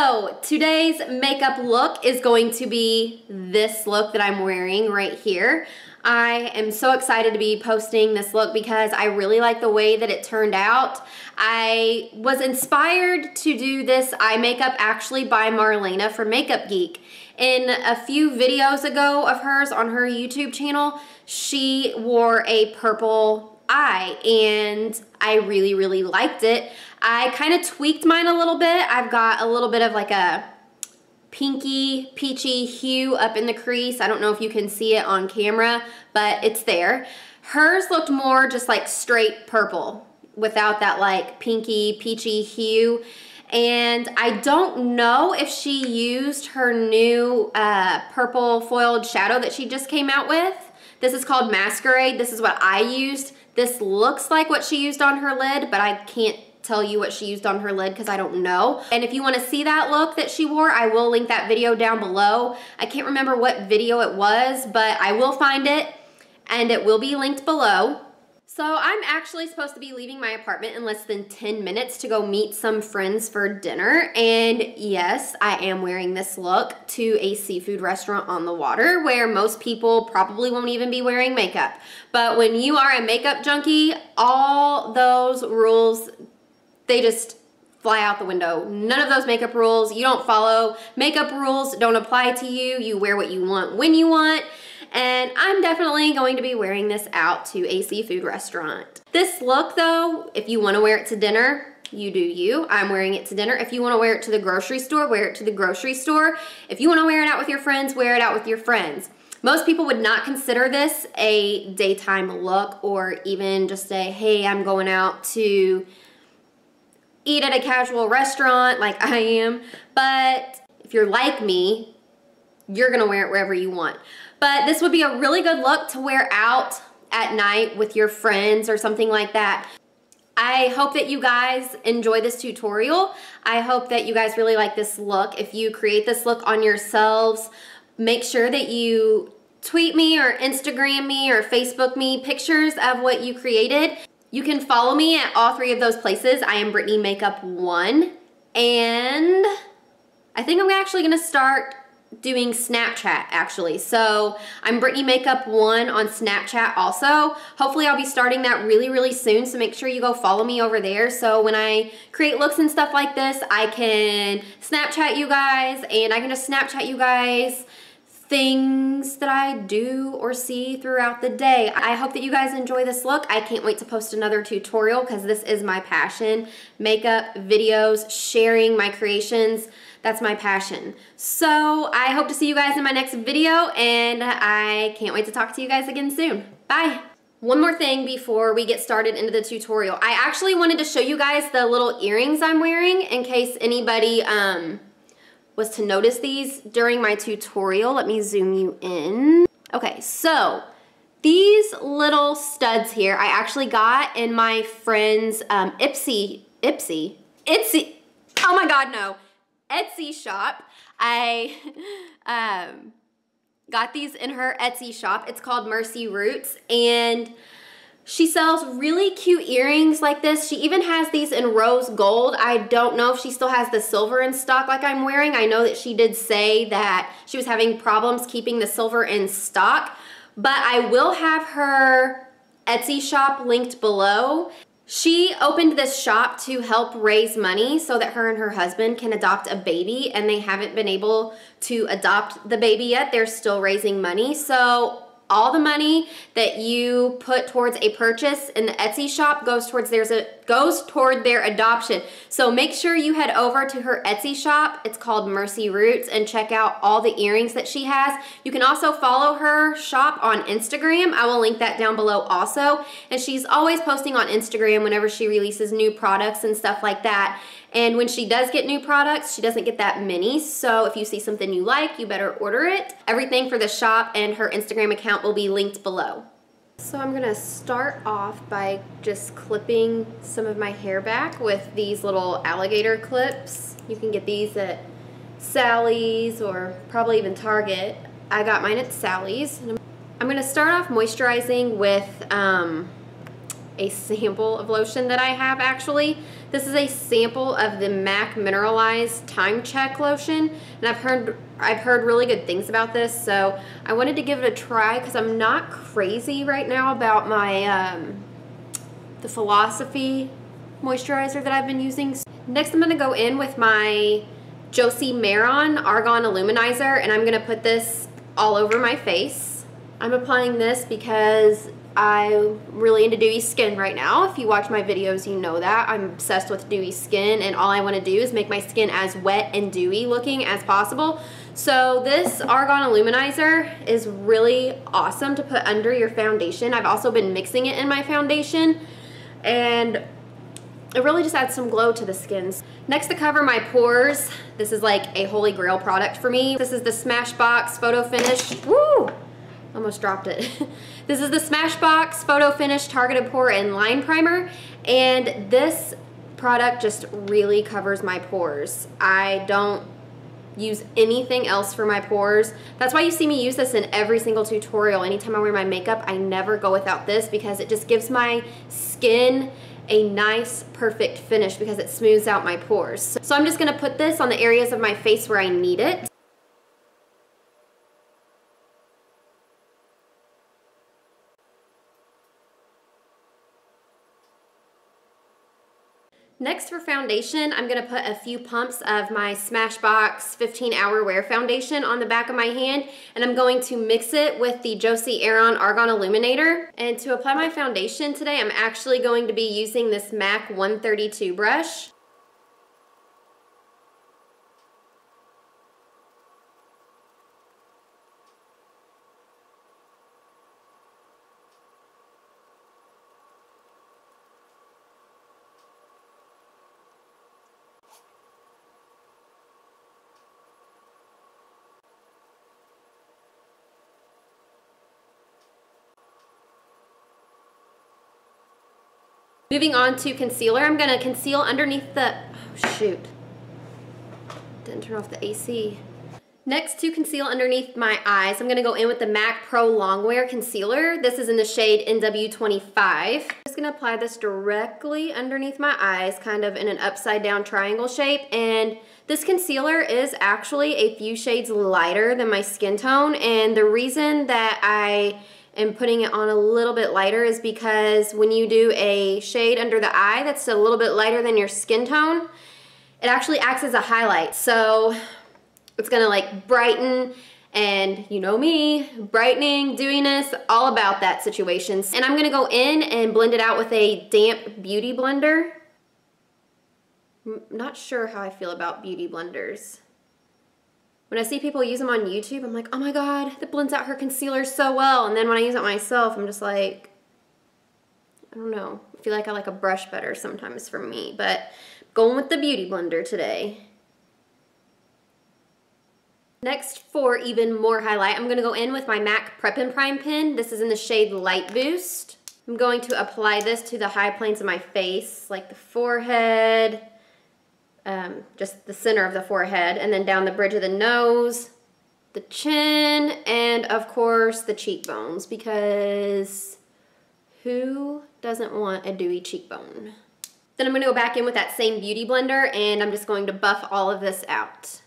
So today's makeup look is going to be this look that I'm wearing right here. I am so excited to be posting this look because I really like the way that it turned out. I was inspired to do this eye makeup actually by Marlena from Makeup Geek. In a few videos ago of hers on her YouTube channel, she wore a purple eye and I really liked it. I kind of tweaked mine a little bit. I've got a little bit of like a pinky, peachy hue up in the crease. I don't know if you can see it on camera, but it's there. Hers looked more just like straight purple without that like pinky, peachy hue. And I don't know if she used her new purple foiled shadow that she just came out with. This is called Masquerade. This is what I used. This looks like what she used on her lid, but I can't tell you what she used on her lid because I don't know. And if you want to see that look that she wore, I will link that video down below. I can't remember what video it was, but I will find it and it will be linked below. So I'm actually supposed to be leaving my apartment in less than 10 minutes to go meet some friends for dinner. And yes, I am wearing this look to a seafood restaurant on the water where most people probably won't even be wearing makeup. But when you are a makeup junkie, all those rules, they just fly out the window. None of those makeup rules, you don't follow. Makeup rules don't apply to you. You wear what you want when you want. And I'm definitely going to be wearing this out to a seafood restaurant. This look though, if you want to wear it to dinner, you do you. I'm wearing it to dinner. If you want to wear it to the grocery store, wear it to the grocery store. If you want to wear it out with your friends, wear it out with your friends. Most people would not consider this a daytime look or even just say, hey, I'm going out to eat at a casual restaurant like I am. But if you're like me, you're gonna wear it wherever you want. But this would be a really good look to wear out at night with your friends or something like that. I hope that you guys enjoy this tutorial. I hope that you guys really like this look. If you create this look on yourselves, make sure that you tweet me or Instagram me or Facebook me pictures of what you created. You can follow me at all three of those places. I am Brittany Makeup 1, and I think I'm actually gonna start doing Snapchat actually. So I'm Brittany Makeup 1 on Snapchat also. Hopefully I'll be starting that really soon, so make sure you go follow me over there. So when I create looks and stuff like this, I can Snapchat you guys, and I can just Snapchat you guys things that I do or see throughout the day. I hope that you guys enjoy this look. I can't wait to post another tutorial because this is my passion. Makeup, videos, sharing my creations. That's my passion. So I hope to see you guys in my next video, and I can't wait to talk to you guys again soon. Bye. One more thing before we get started into the tutorial. I actually wanted to show you guys the little earrings I'm wearing in case anybody was to notice these during my tutorial. Let me zoom you in. Okay, so these little studs here I actually got in my friend's Etsy shop. I got these in her Etsy shop. It's called Mercy Roots, and she sells really cute earrings like this. She even has these in rose gold. I don't know if she still has the silver in stock like I'm wearing. I know that she did say that she was having problems keeping the silver in stock, but I will have her Etsy shop linked below. She opened this shop to help raise money so that her and her husband can adopt a baby, and they haven't been able to adopt the baby yet. They're still raising money. So all the money that you put towards a purchase in the Etsy shop goes toward their adoption. So make sure you head over to her Etsy shop. It's called Mercy Roots, and check out all the earrings that she has. You can also follow her shop on Instagram. I will link that down below also. And she's always posting on Instagram whenever she releases new products and stuff like that. And when she does get new products, she doesn't get that many. So if you see something you like, you better order it. Everything for the shop and her Instagram account will be linked below. So I'm gonna start off by just clipping some of my hair back with these little alligator clips. You can get these at Sally's or probably even Target. I got mine at Sally's. I'm gonna start off moisturizing with a sample of lotion that I have actually. This is a sample of the MAC Mineralized Time Check Lotion, and I've heard really good things about this, so I wanted to give it a try because I'm not crazy right now about my the Philosophy moisturizer that I've been using. Next, I'm going to go in with my Josie Maron Argan Illuminizer, and I'm going to put this all over my face. I'm applying this because I'm really into dewy skin right now. If you watch my videos, you know that. I'm obsessed with dewy skin, and all I want to do is make my skin as wet and dewy looking as possible. So this Argan Illuminizer is really awesome to put under your foundation. I've also been mixing it in my foundation, and it really just adds some glow to the skin. Next, to cover my pores, this is like a holy grail product for me. This is the Smashbox Photo Finish. Woo! Almost dropped it. This is the Smashbox Photo Finish Targeted Pore and Line Primer, and this product just really covers my pores. I don't use anything else for my pores. That's why you see me use this in every single tutorial. Anytime I wear my makeup, I never go without this because it just gives my skin a nice, perfect finish because it smooths out my pores. So I'm just gonna put this on the areas of my face where I need it. Next, for foundation, I'm going to put a few pumps of my Smashbox 15-Hour Wear Foundation on the back of my hand, and I'm going to mix it with the Josie Maron Argan Illuminator. And to apply my foundation today, I'm actually going to be using this MAC 132 brush. Moving on to concealer, I'm going to conceal underneath the, oh shoot, didn't turn off the AC. Next, to conceal underneath my eyes, I'm going to go in with the MAC Pro Longwear Concealer. This is in the shade NW25. I'm just going to apply this directly underneath my eyes, kind of in an upside down triangle shape, and this concealer is actually a few shades lighter than my skin tone, and the reason that I am putting it on a little bit lighter is because when you do a shade under the eye that's a little bit lighter than your skin tone, it actually acts as a highlight. So it's gonna like brighten, and you know me, brightening, dewiness, all about that situation. And I'm gonna go in and blend it out with a damp beauty blender. I'm not sure how I feel about beauty blenders. When I see people use them on YouTube, I'm like, oh my God, that blends out her concealer so well. And then when I use it myself, I'm just like, I don't know. I feel like I like a brush better sometimes for me, but going with the beauty blender today. Next, for even more highlight, I'm gonna go in with my MAC Prep and Prime pen. This is in the shade Light Boost. I'm going to apply this to the high planes of my face, like the forehead, just the center of the forehead, and then down the bridge of the nose, the chin, and of course the cheekbones, because who doesn't want a dewy cheekbone? Then I'm going to go back in with that same beauty blender, and I'm just going to buff all of this out.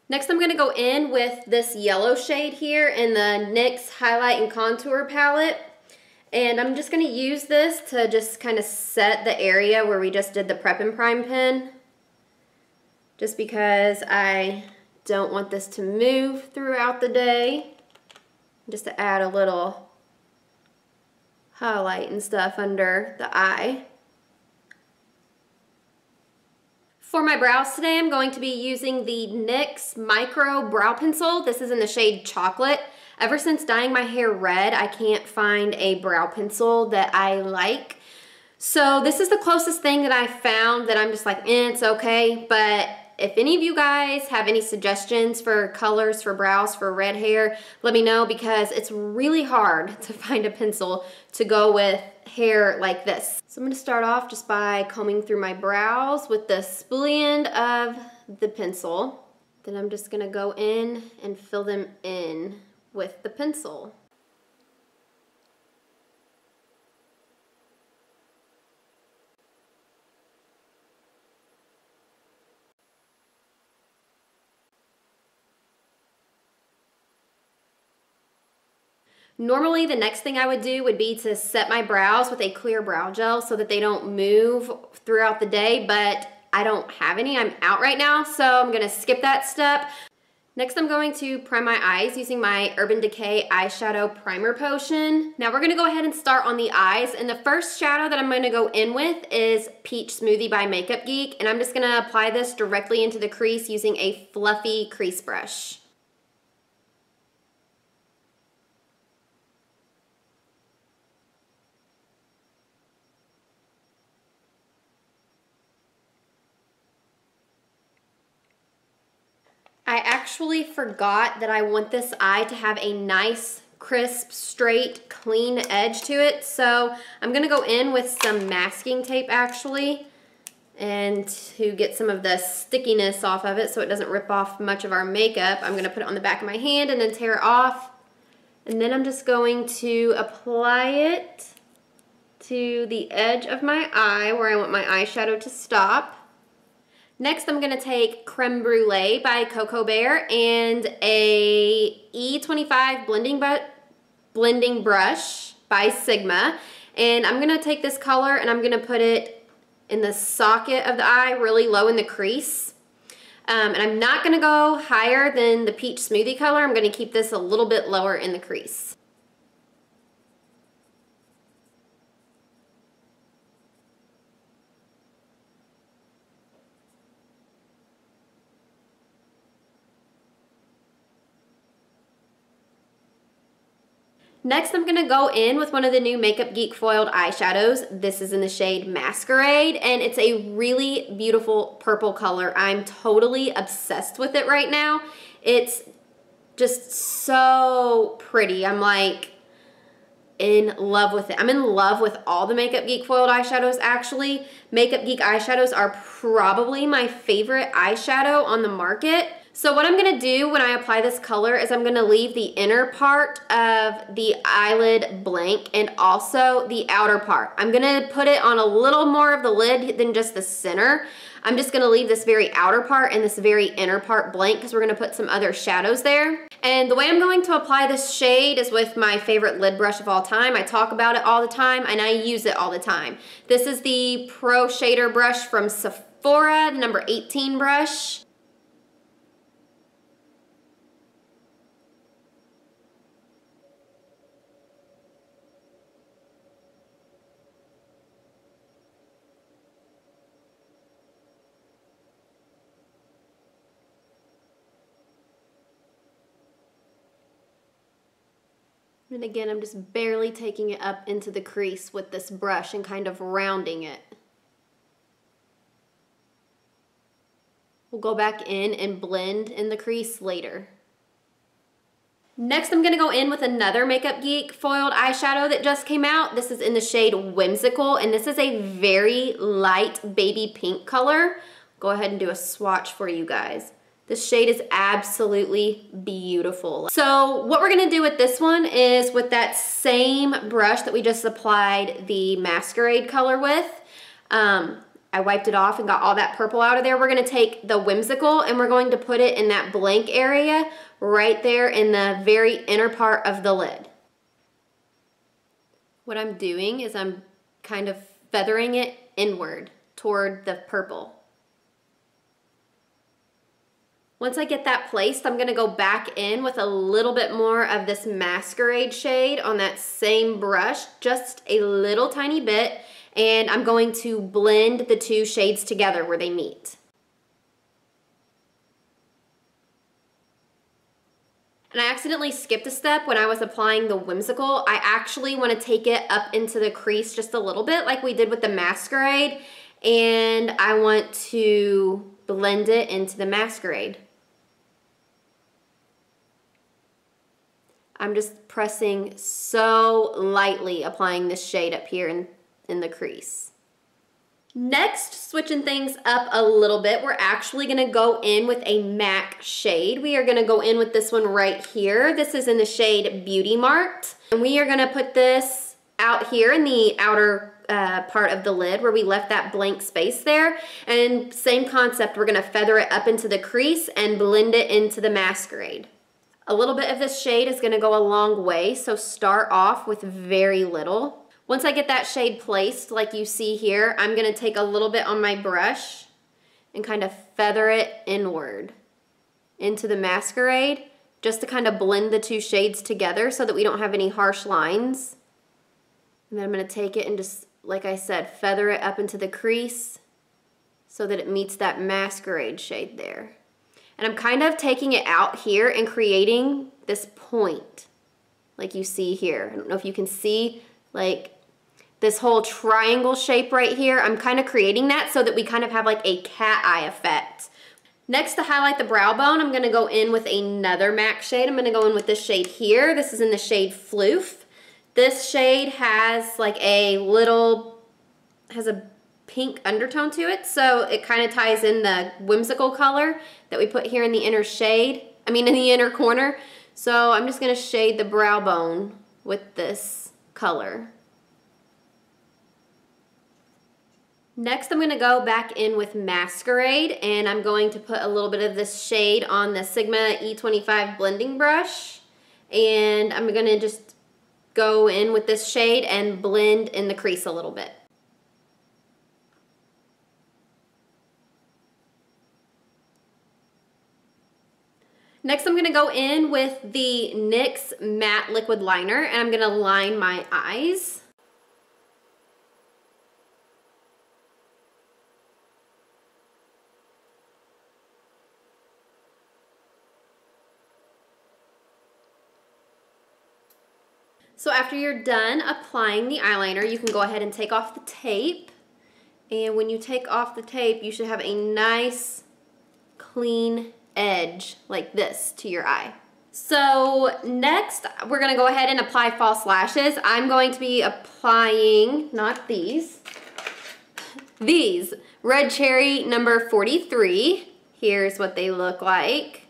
Next, I'm going to go in with this yellow shade here in the NYX Highlight and Contour Palette. And I'm just going to use this to just kind of set the area where we just did the Prep and Prime pen. Just because I don't want this to move throughout the day. Just to add a little highlight and stuff under the eye. For my brows today, I'm going to be using the NYX Micro Brow Pencil. This is in the shade Chocolate. Ever since dyeing my hair red, I can't find a brow pencil that I like. So this is the closest thing that I found that I'm just like, it's okay, but if any of you guys have any suggestions for colors for brows for red hair, let me know, because it's really hard to find a pencil to go with hair like this. So I'm gonna start off just by combing through my brows with the spoolie end of the pencil. Then I'm just gonna go in and fill them in with the pencil. Normally, the next thing I would do would be to set my brows with a clear brow gel so that they don't move throughout the day, but I don't have any. I'm out right now, so I'm gonna skip that step. Next, I'm going to prime my eyes using my Urban Decay Eyeshadow Primer Potion. Now we're gonna go ahead and start on the eyes, and the first shadow that I'm gonna go in with is Peach Smoothie by Makeup Geek, and I'm just gonna apply this directly into the crease using a fluffy crease brush. I actually forgot that I want this eye to have a nice, crisp, straight, clean edge to it. So I'm gonna go in with some masking tape actually, and to get some of the stickiness off of it so it doesn't rip off much of our makeup, I'm gonna put it on the back of my hand and then tear it off. And then I'm just going to apply it to the edge of my eye where I want my eyeshadow to stop. Next, I'm gonna take Creme Brulee by Cocoa Bear and a E25 blending brush by Sigma. And I'm gonna take this color and I'm gonna put it in the socket of the eye, really low in the crease. And I'm not gonna go higher than the Peach Smoothie color. I'm gonna keep this a little bit lower in the crease. Next, I'm gonna go in with one of the new Makeup Geek foiled eyeshadows. This is in the shade Masquerade, and it's a really beautiful purple color. I'm totally obsessed with it right now. It's just so pretty. I'm like in love with it. I'm in love with all the Makeup Geek foiled eyeshadows actually. Makeup Geek eyeshadows are probably my favorite eyeshadow on the market. So what I'm gonna do when I apply this color is I'm gonna leave the inner part of the eyelid blank and also the outer part. I'm gonna put it on a little more of the lid than just the center. I'm just gonna leave this very outer part and this very inner part blank because we're gonna put some other shadows there. And the way I'm going to apply this shade is with my favorite lid brush of all time. I talk about it all the time and I use it all the time. This is the Pro Shader brush from Sephora, the number 18 brush. And again, I'm just barely taking it up into the crease with this brush and kind of rounding it. We'll go back in and blend in the crease later. Next, I'm gonna go in with another Makeup Geek foiled eyeshadow that just came out. This is in the shade Whimsical, and this is a very light baby pink color. Go ahead and do a swatch for you guys. This shade is absolutely beautiful. So what we're gonna do with this one is with that same brush that we just applied the Masquerade color with, I wiped it off and got all that purple out of there. We're gonna take the Whimsical and we're going to put it in that blank area right there in the very inner part of the lid. What I'm doing is I'm kind of feathering it inward toward the purple. Once I get that placed, I'm gonna go back in with a little bit more of this Masquerade shade on that same brush, just a little tiny bit, and I'm going to blend the two shades together where they meet. And I accidentally skipped a step when I was applying the Whimsical. I actually want to take it up into the crease just a little bit like we did with the Masquerade, and I want to blend it into the masquerade. I'm just pressing so lightly, applying this shade up here in the crease. Next, switching things up a little bit, we're actually gonna go in with a MAC shade. We are gonna go in with this one right here. This is in the shade Beauty Marked. And we are gonna put this out here in the outer part of the lid where we left that blank space there. And same concept, we're gonna feather it up into the crease and blend it into the masquerade. A little bit of this shade is gonna go a long way, so start off with very little. Once I get that shade placed, like you see here, I'm gonna take a little bit on my brush and kind of feather it inward into the masquerade, just to kind of blend the two shades together so that we don't have any harsh lines. And then I'm gonna take it and just, like I said, feather it up into the crease so that it meets that masquerade shade there. And I'm kind of taking it out here and creating this point, like you see here. I don't know if you can see, like, this whole triangle shape right here. I'm kind of creating that so that we kind of have like a cat eye effect. Next, to highlight the brow bone, I'm gonna go in with another MAC shade. I'm gonna go in with this shade here. This is in the shade Floof. This shade has like a little, has a pink undertone to it, so it kind of ties in the whimsical color that we put here in the inner shade, in the inner corner. So I'm just gonna shade the brow bone with this color. Next, I'm gonna go back in with Masquerade, and I'm going to put a little bit of this shade on the Sigma E25 blending brush, and I'm gonna just go in with this shade and blend in the crease a little bit. Next, I'm gonna go in with the NYX Matte Liquid Liner, and I'm gonna line my eyes. So after you're done applying the eyeliner, you can go ahead and take off the tape. And when you take off the tape, you should have a nice, clean edge like this to your eye. So next, we're gonna go ahead and apply false lashes. I'm going to be applying, not these, these, Red Cherry number 43. Here's what they look like.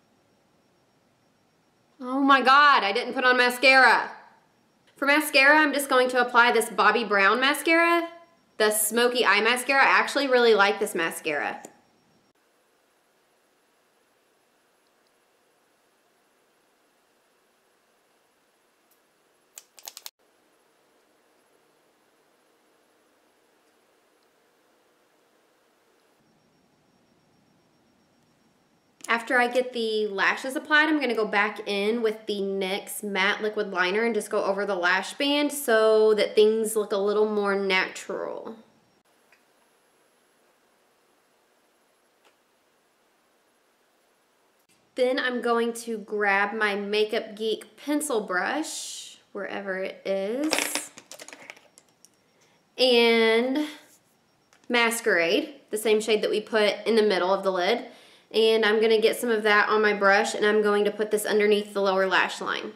Oh my God, I didn't put on mascara. For mascara, I'm just going to apply this Bobbi Brown mascara, the Smokey Eye Mascara. I actually really like this mascara. After I get the lashes applied, I'm gonna go back in with the NYX Matte Liquid Liner and just go over the lash band so that things look a little more natural. Then I'm going to grab my Makeup Geek pencil brush, wherever it is, and Masquerade, the same shade that we put in the middle of the lid. And I'm gonna get some of that on my brush, and I'm going to put this underneath the lower lash line.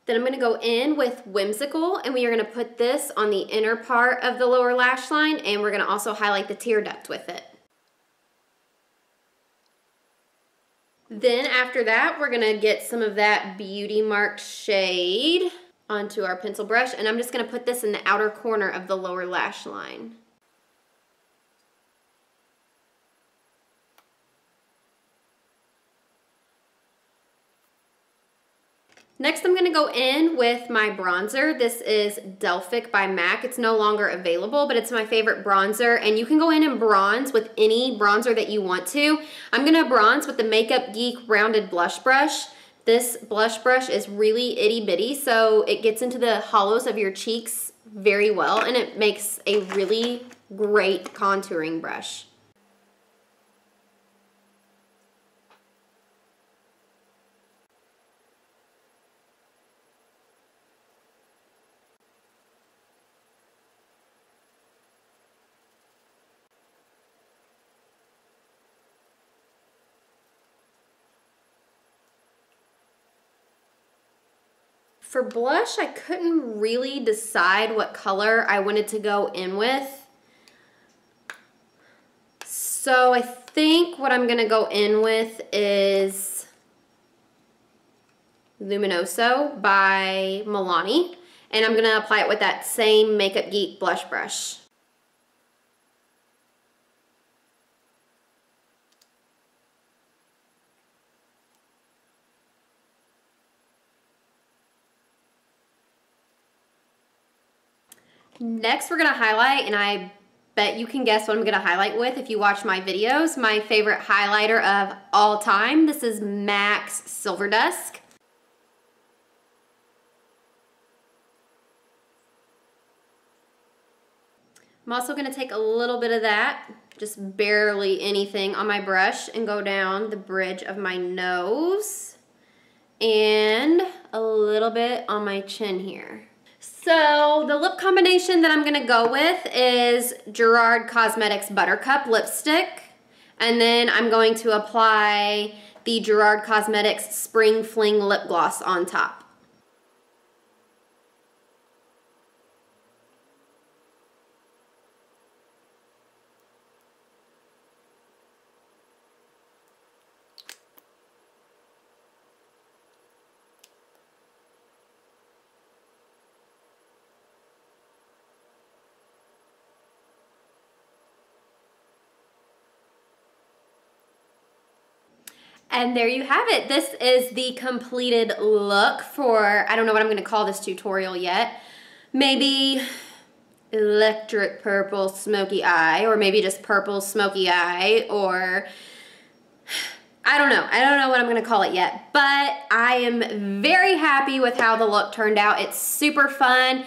Then I'm gonna go in with Whimsical, and we are gonna put this on the inner part of the lower lash line, and we're gonna also highlight the tear duct with it. Then after that, we're gonna get some of that Beauty Marked shade onto our pencil brush, and I'm just gonna put this in the outer corner of the lower lash line. Next, I'm gonna go in with my bronzer. This is Delphic by MAC. It's no longer available, but it's my favorite bronzer, and you can go in and bronze with any bronzer that you want to. I'm gonna bronze with the Makeup Geek Rounded Blush Brush. This blush brush is really itty bitty, so it gets into the hollows of your cheeks very well, and it makes a really great contouring brush. For blush, I couldn't really decide what color I wanted to go in with. So I think what I'm gonna go in with is Luminoso by Milani. And I'm gonna apply it with that same Makeup Geek blush brush. Next, we're gonna highlight, and I bet you can guess what I'm gonna highlight with if you watch my videos. My favorite highlighter of all time. This is MAC's Silver Dusk. I'm also gonna take a little bit of that, just barely anything on my brush, and go down the bridge of my nose and a little bit on my chin here. So the lip combination that I'm gonna go with is Gerard Cosmetics Buttercup lipstick. And then I'm going to apply the Gerard Cosmetics Spring Fling lip gloss on top. And there you have it. This is the completed look for, I don't know what I'm gonna call this tutorial yet. Maybe electric purple smoky eye, or maybe just purple smoky eye, or I don't know. I don't know what I'm gonna call it yet, but I am very happy with how the look turned out. It's super fun.